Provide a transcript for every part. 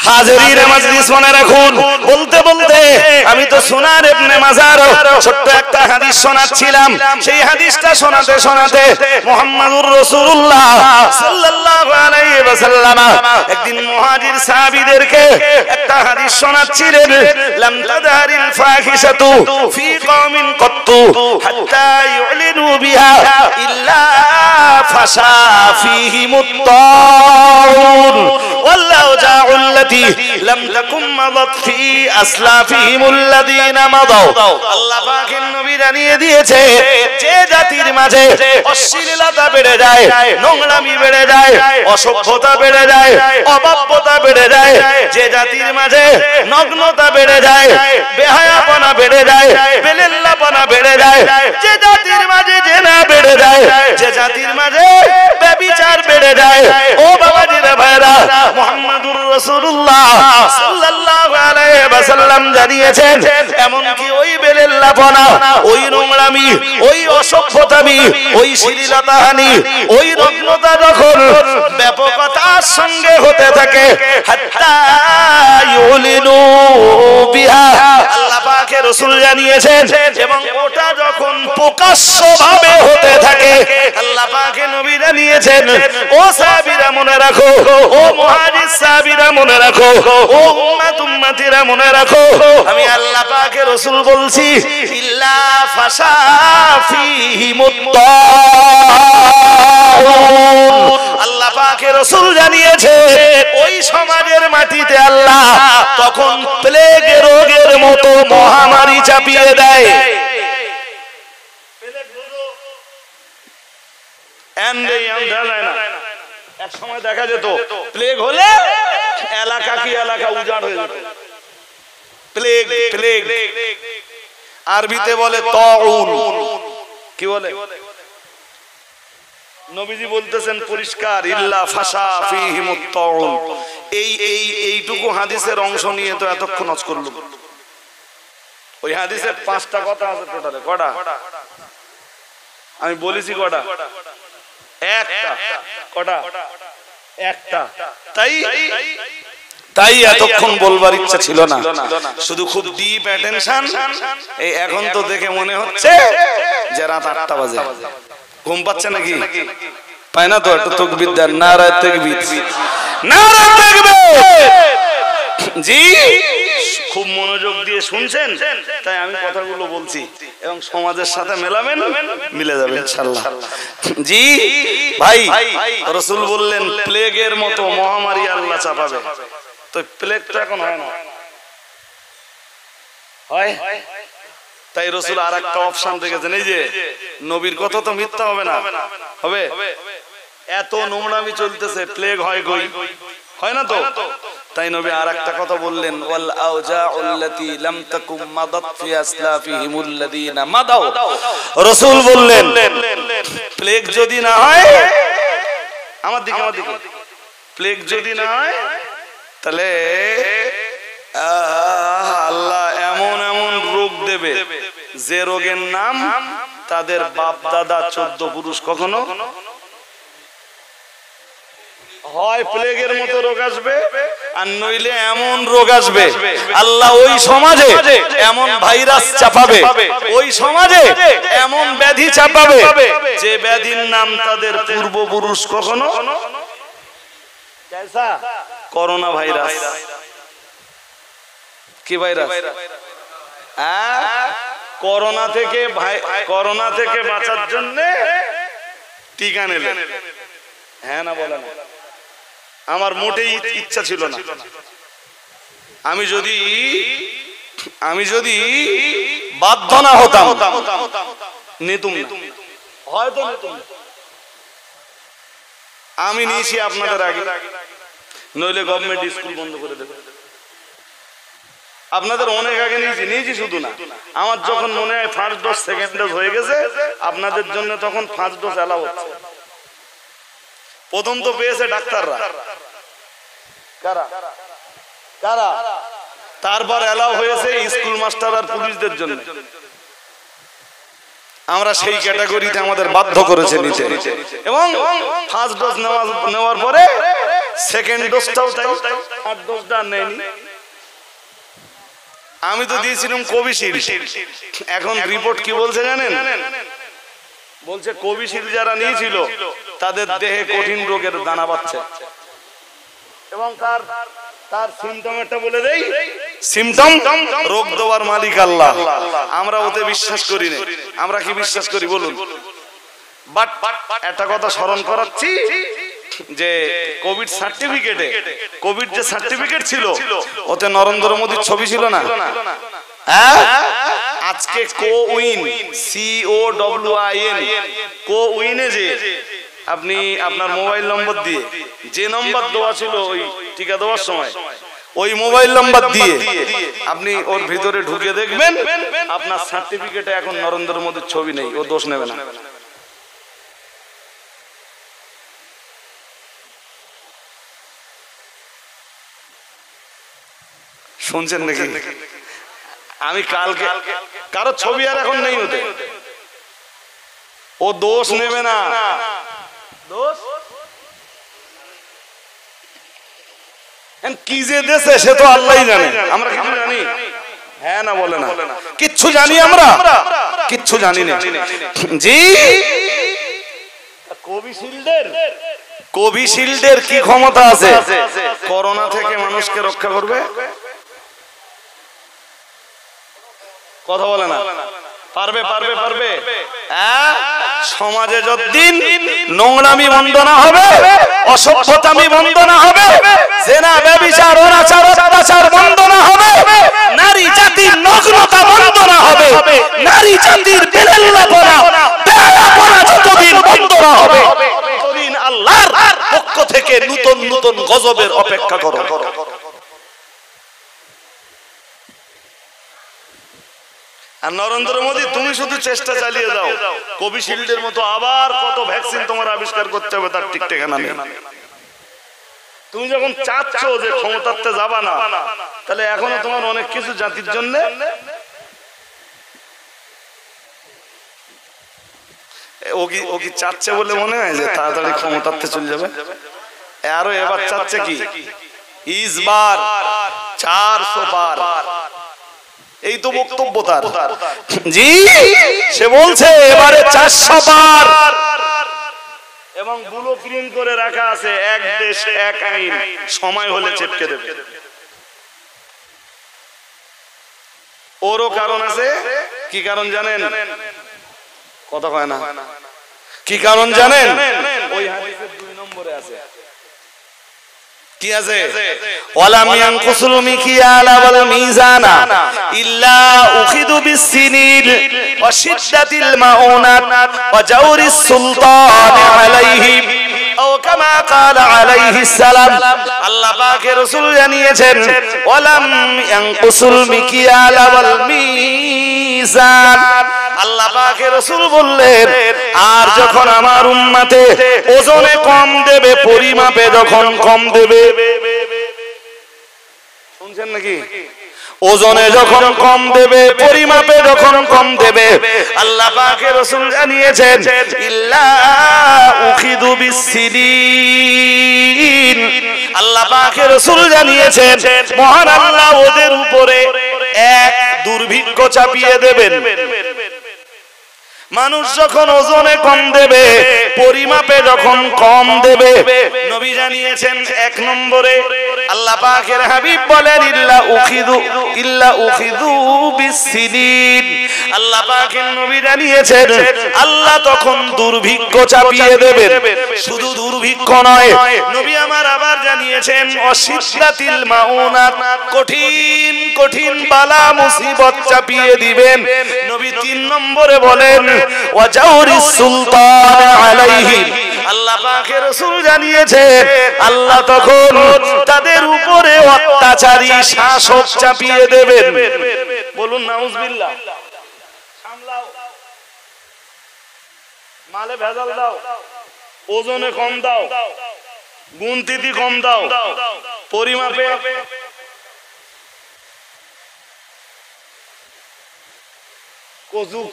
হাজিরিনে মজলিস মনে রাখুন, বলতে বলতে আমি তো সোনার ইবনে মাজার ছোট্ট একটা হাদিস শোনাচ্ছিলাম। সেই হাদিসটা শোনাতে শোনাতে মুহাম্মদুর রাসূলুল্লাহ সাল্লাল্লাহু আলাইহি ওয়াসাল্লাম একদিন মুহাজির সাহাবীদেরকে একটা হাদিস শোনাচ্ছিলেন। লাম তাদহারিল ফাহিশাতু ফি কওমিন কাত্তু হাত্তা ইউলিনু বিহা ইল্লা ফাশা ফীহিমুত তাউন ওয়াল্লাহু জাআল্লাতি লাম তাকুম মাদাত ফি আসলাফিহিমুল লাযিনা মাদাউ। আল্লাহ পাকের নবী জানিয়ে দিয়েছে, যে জাতির মাঝে অশ্লীলতা বেড়ে যায়, নোংরামি বেড়ে যায়, অসভ্যতা বেড়ে যায়, অবাব্যতা বেড়ে যায়, যে জাতির মাঝে নগ্নতা বেড়ে যায়, বেহায়াপনা বেড়ে যায়, বেলেল্লাপনা বেড়ে যায়, যে জাতির মাঝে জেনা বেড়ে যায়, যে জাতির মাঝে ব্যভিচার বেড়ে যায়, ও বাবাজিরা ভাইরা, মুহাম্মদুর রাসূলুল্লাহ সাল্লাল্লাহু আলাইহি ওয়াসাল্লাম জানিয়েছেন, এমন কি ওই বেলেল্লাপনা, ওই নোংরামি, ওই অসভ্যতামি, ওই শ্লীলতাহানি, ওই নগ্নতা যখন ব্যাপকতার সঙ্গে হতে থাকে, হাত্তা ইউলিনু বিহা, আল্লাহ পাকের রাসূল জানিয়েছেন, এবং ওটা যখন প্রকাশ্যভাবে হতে থাকে, আল্লাহ পাকের নবী জানিয়েছেন, ও সাহাবীরা মনে রাখো, ও মুহাজির সাহাবীরা মনে রাখো, ও উম্মতিরা মনে রাখো, আমি আল্লাহ পাকের রাসূল বলছি, ইল্লা ফাশা ফীহিমুত তাউন। আল্লাহ পাকের রাসূল জানিয়েছে, ওই সমাজের মাটিতে আল্লাহ তখন প্লেগ রোগের মতো মহামারী চাপিয়ে দেয়। এক সময় দেখা যেত প্লেগ হলে এলাকা কি এলাকা উজাড় হয়ে যেত। প্লেগ, প্লেগ আরবিতে বলে তাউন। কি বলে? নবীজি বলতেছেন পরিষ্কার, ইল্লা ফাশা ফীহিমুত তাউন। এইটুকু হাদিসের অংশ নিয়ে তো এতক্ষণ আজ করলাম। ওই হাদিসের 5টা কথা আছে টোটালে। কটা? আমি বলেছি কটা? একটা। কটা? একটা। তাই এতক্ষণ বলবার ইচ্ছা ছিল না, শুধু খুব ডিপ অ্যাটেনশন। এই এখন তো দেখে মনে হচ্ছে যে রাত 8টা বাজে। ঘুম পাচ্ছে নাকি? পায় না তো? একটু তাকবীর দেন, নারায়ে তাকবীর, নারায়ে তাকবীর। জি, খুব মনোযোগ দিয়ে শুনছেন, তাই আমি কথাগুলো বলছি, এবং সমাজের সাথে মেলাবেন, মিলে যাবে ইনশাআল্লাহ। জি ভাই, রাসূল বললেন প্লেগের মতো মহামারী আল্লাহ চাপাবে। তো প্লেগ তো এখন হয় না, হয়? তাই রাসূল আরেকটা অপশন রেখেছেন, এই যে নবীর কথা তো মিথ্যা হবে না, হবে? এত নোংরামি চলতেছে, প্লেগ হয় কই? হয় না তো? তাই নবী আরেকটা কথা বললেন, ওয়াল আউজাউল্লাতী লাম তাকুম মাদাত ফি আসলাফিহিমুল লাযিনা মাদাউ। রাসূল বললেন, প্লেগ যদি না হয়, আমার দিকে প্লেগ যদি না হয়, তাহলে আল্লাহ এমন এমন রোগ দেবে, যে রোগের নাম তাদের বাপ দাদা 14 পুরুষ কখনো হয় প্লেগের মতো রোগ আসবে, আর নইলে এমন রোগ আসবে, আল্লাহ ওই সমাজে এমন ভাইরাস চাপাবে, ওই সমাজে এমন ব্যাধি চাপাবে, যে ব্যাধির নাম তাদের পূর্বপুরুষ কখনো করোনা ভাইরাস। কি ভাইরাস? করোনা থেকে বাঁচার জন্য টিকা নেবেন। হ্যাঁ না বলেন? আমার মোটেই ইচ্ছা ছিল না। আমি যদি বাধ্য না হতাম নিতুম না, হয়তো নিতুম। আমি নিয়েছি আপনাদের আগে, নইলে গভর্নমেন্ট স্কুল বন্ধ করে দেবে। আপনাদের অনেক আগে নিয়েছি শুধু না, আমার যখন মনে হয় ফার্স্ট ডোজ সেকেন্ড ডোজ হয়ে গেছে, আপনাদের জন্য তখন ফার্স্ট ডোজ এলাও হচ্ছে। প্রথম তো পেয়েছে ডাক্তাররা, কারা? তারপর এলাও হয়েছে স্কুল মাস্টার আর পুলিশদের জন্য। আমরা সেই ক্যাটাগরিতে আমাদের বাধ্য করেছে নিতে, এবং ফার্স্ট ডোজ নেওয়ার পরে সেকেন্ড ডোজটাও তাই, থার্ড ডোজটা নেয়নি। আমি তো দিয়েছিলাম কোভিশিল্ড, এখন রিপোর্ট কি বলছে জানেন? বলছে কোভিশিল্ড যারা নিয়েছিল তাদের দেহে কঠিন রোগের দানা বাঁধছে। এবং তার সিমটমটা বলে দেই, সিমটম রোগ দেওয়ার মালিক আল্লাহ। আমরা ওতে বিশ্বাস করি না। আমরা কি বিশ্বাস করি বলুন? বাট একটা কথা স্মরণ করাচ্ছি যে কোভিড সার্টিফিকেটে, কোভিড যে সার্টিফিকেট ছিল ওতে নরেন্দ্র মোদীর ছবি ছিল না? আজকে কোউইন, COWIN, কোউইনে যে আপনি আপনার মোবাইল নম্বর দিয়ে যে নম্বর দেওয়া ছিল ওই টিকা দেওয়ার সময়, ওই মোবাইল নম্বর দিয়ে আপনি ওর ভিতরে ঢুকে দেখবেন আপনার সার্টিফিকেটে এখন নরেন্দ্র মোদীর ছবি নেই। ও দোষ নেবে না। শুনছেন নাকি? আমি কালকে কারো ছবি আর এখন নেই ওতে, ও দোষ নেবে না। দোষ কি যে দেশে সে তো আল্লাহই জানে, আমরা কিছু জানি? হ্যাঁ না বলে না? কিচ্ছু জানি আমরা? কিচ্ছু জানি না। জি, কোভিশিল্ডের কি ক্ষমতা আছে করোনা থেকে মানুষকে রক্ষা করবে? কথা বলে না? পারবে পারবে পারবে? সমাজে যতদিন নোংরামি বন্ধ না হবে, অসভ্যতামি বন্ধ না হবে, জেনা ব্যভিচার অনাচার অত্যাচার বন্ধ না হবে, নারী জাতির নগ্নতা বন্ধ না হবে, নারী জাতির বেলাল্লাপনা বেহায়াপনা যতদিন বন্ধ না হবে, ততদিন আল্লাহর পক্ষ থেকে নতুন নতুন গজবের অপেক্ষা করো। আর নরেন্দ্র মোদী তুমি শুধু চেষ্টা চালিয়ে যাও, কোভিশিল্ডের মতো আবার কত ভ্যাকসিন তোমার আবিষ্কার করতে হবে, তার ঠিক ঠিকানা নেই। তুমি যখন চাচ্ছ যে ক্ষমতাতে যাবা না, তাহলে এখনো তোমার অনেক কিছু জাতির জন্য ও কি চাচ্ছে বলে মনে হয় যে তাড়াতাড়ি ক্ষমতাতে চলে যাবে? আরো এবার চাচ্ছে কি ইসবার 400 পার, এই তো বক্তব্য তার। জি, সে বলছে এবারে 400 পার, এবং ব্লু প্রিন্ট করে রাখা আছে এক দেশ এক আইন, সময় হলে চেপকে দেবে। ওরও কারণ আছে। কি কারণ জানেন? কথা কয় না। কি কারণ জানেন? ওই হাদিসের 2 নম্বরে আছে। কি আছে? ওয়ালাম ইয়ানকুসুল মিকিয়ালা ওয়াল মিজানা ইল্লা উখিদু বিসসিনিল ওয়া শিদ্দাতিল মাউনাত ওয়া জাওরিস সুলতান আলাইহিম আও কামা ক্বালা আলাইহিস সালাম। আল্লাহ পাকের রাসূল জানিয়েছেন ওয়ালাম ইয়ানকুসুল মিকিয়ালা ওয়াল মিজান। আল্লাহ পাকের রাসূল বললেন, আর যখন আমার উম্মতে ওজনে কম দেবে, পরিমাপে যখন কম দেবে, শুনছেন নাকি? ওজনে যখন কম দেবে, পরিমাপে যখন কম দেবে, আল্লাহ পাকের রাসূল জানিয়েছেন ইল্লা উখিদু বিসসিনিন। আল্লাহ পাকের রাসূল জানিয়েছেন মহান আল্লাহ ওদের উপরে এক দুর্ভিক্ষ চাপিয়ে দেবেন। মানুষ যখন ওজনে কম দেবে, পরিমাপে যখন কম দেবে, নবী জানিয়েছেন 1 নম্বরে আল্লাহ পাকের হাবিব বলেন ইল্লা উখিদু বিসসিনিন। আল্লাহ পাকের নবী জানিয়েছেন আল্লাহ তখন দুর্ভিক্ষ চাপিয়ে দেবেন। শুধু দুর্ভিক্ষ নয়, নবী আমার আবার জানিয়েছেন অশিদ্দাতিল মাউনাত, কঠিন কঠিন বালা মুসিবত চাপিয়ে দিবেন। নবী 3 নম্বরে বলেন ওয়া জাওরিস সুলতান আলাইহিম। আল্লাহ পাকের রাসূল জানিয়েছেন আল্লাহ তখন তাদের উপরে অত্যাচারী শাসক চাপিয়ে দেবেন। বলুন নাউজুবিল্লাহ। সামলাও, মালে ভেজাল দাও, ওজনে কম দাও, গুনতিতি কম দাও, পরিমাপে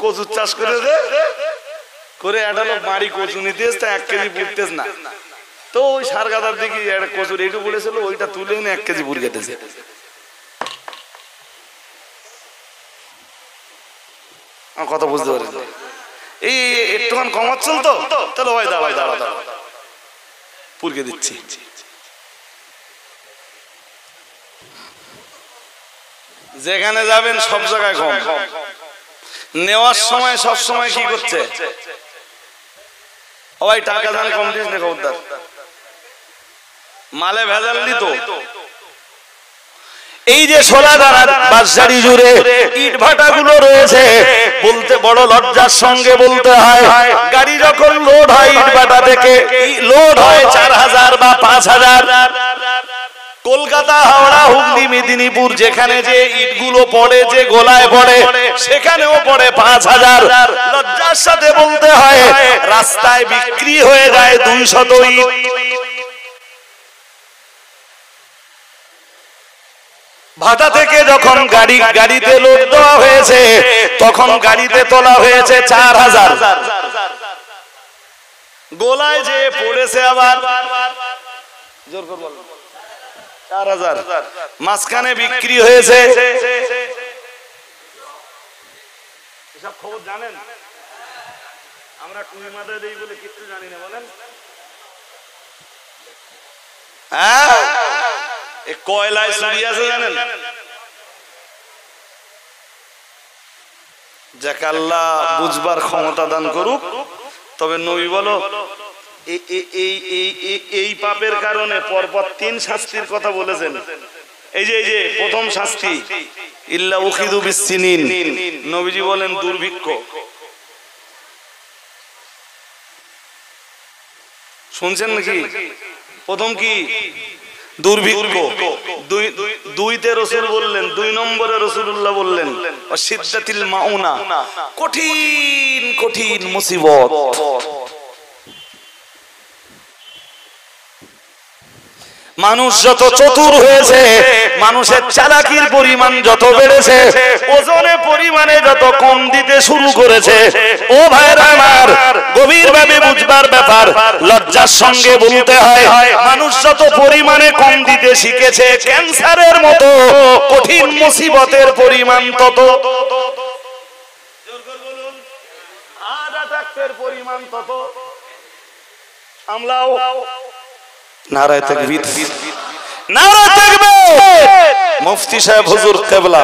কচু চাষ করে দে, করে একটা লোক বাড়ি কচু নিতে 1 কেজি পড়তেছ না, তো তো ওই সার গাদার দিকে একটা কচুর এইটু পড়েছিল, ওইটা তুলে এনে 1 কেজি পুর কেটেছে। কথা বুঝতে পারি এই একটুখান কমাচ্ছিল তো, তাহলে ভাই দাঁড়া দাঁড়া দাঁড়া পুরকে দিচ্ছি। যেখানে যাবেন সব জায়গায় কম, নেওয়ার সময় সব সময় কি করছে, ওই টাকা দান কম দিস না খবরদার, মালে ভেজাল দিত। এই যে সোলাদানা বাঁশঝাড়ি জুড়ে ইট ভাটা গুলো রয়েছে, বলতে বড় লজ্জার সঙ্গে বলতে হয়, গাড়ি যখন লোড হয় ইট ভাটা থেকে, লোড হয় 4000 বা 5000। কলকাতা, হাওড়া, হুগলি, মেদিনীপুর যেখানে যে ইটগুলো পড়ে, যে গোলায় পড়ে, সেখানেও পড়ে 5000। লজ্জার সাথে বলতে হয় রাস্তায় বিক্রি হয়ে যায় 200 ইট। ভাটা থেকে যখন গাড়িতে লোড দেওয়া হয়েছে, তখন গাড়িতে তোলা হয়েছে 4000। গোলায় যে পড়েছে আবার 4000, মাঝখানে বিক্রি হয়েছে। এসব খবর জানেন? আমরা টুই মাদা দেই বলে কিছু জানি না, বলেন। হ্যাঁ, কয়লায় চুরি আছে জানেন? যাকে আল্লাহ বুঝবার ক্ষমতা দান করুক। তবে নবী বলো এই পাপের কারণে পরপর 3 শাস্তির কথা বলেছেন। এই যে প্রথম শাস্তি ইল্লা উখিদু বিসসিনিন, নবীজি বলেন দুর্ভিক্ষ। শুনছেন নাকি? প্রথম কি? দুর্ভিক্ষ। দুইতে রাসূল বললেন, 2 নম্বরে রাসূলুল্লাহ বললেন অশিদ্দাতিল মাউনা, কঠিন কঠিন মুসিবত। মানুষ যত চতুর হয়েছে, মানুষের চালাকির পরিমাণ যত বেড়েছে, ওজনের পরিমাণে যত কম দিতে শুরু করেছে। ও ভাইরা আমার, গভীরভাবে বুঝবার ব্যাপার, লজ্জার সঙ্গে বলতে হয়, মানুষ যত পরিমাণে কম দিতে শিখেছে, ক্যান্সারের মতো কঠিন মুসিবতের পরিমাণ তত, পরিমাণ তত। আমরাও নারায়ে তাকবীর, নারায়ে তাকবীর। মুফতি সাহেব হুজুর কিবলা,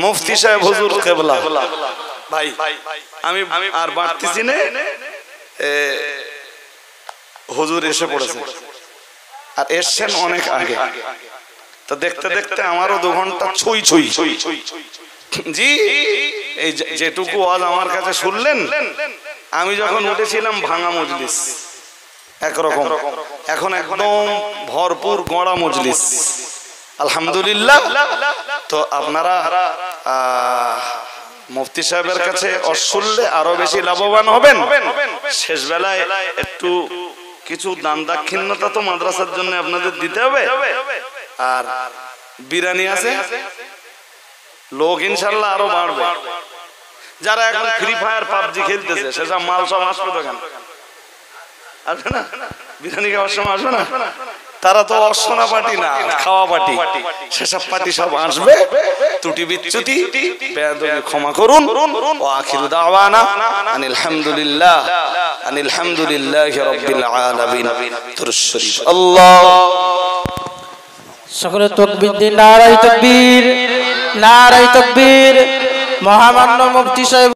মুফতি সাহেব হুজুর কিবলা। ভাই আমি আর বাড়তেছি না, হুজুর এসে পড়েছে, আর এসছেন অনেক আগে। তো দেখতে দেখতে আমারও 2 ঘন্টা ছুঁই ছুঁই। জি, এই যেটুকু আজ আমার কাছে শুনলেন, আমি যখন উঠেছিলাম ভাঙা মজলিস একরকম, এখন একদম ভরপুর গড়া মজলিস, আলহামদুলিল্লাহ। তো আপনারা মুফতি সাহেবের কাছে শুনলে আরো বেশি লাভবান হবেন। শেষ বেলায় একটু কিছু দান দাক্ষিণ্যতা তো মাদ্রাসার জন্য আপনাদের দিতে হবে। আর বিরিয়ানি আছে, লোক ইনশাল্লাহ আরো বাড়বে। যারা এখন ফ্রি ফায়ার পাবজি খেলতেছে, সেসব মাল সব আসবে দোকান, আসবে না? বিরিয়ানি খাওয়ার সময় আসবে না? তারা তো অর্চনা পার্টি না, খাওয়া পার্টি, সেসব পার্টি সব আসবে। ত্রুটি বিচ্যুতি বেয়াদবি ক্ষমা করুন। ওয়া আখিরু দাওয়ানা আনিল হামদুলিল্লাহ, আনিল হামদুলিল্লাহি রাব্বিল আলামিন। দুরূদ শরীফ। আল্লাহ সকলে তাকবীর দিন, নারায়ে তাকবীর, নারায়ে তাকবীর। মহামান্য মুফতি সাহেব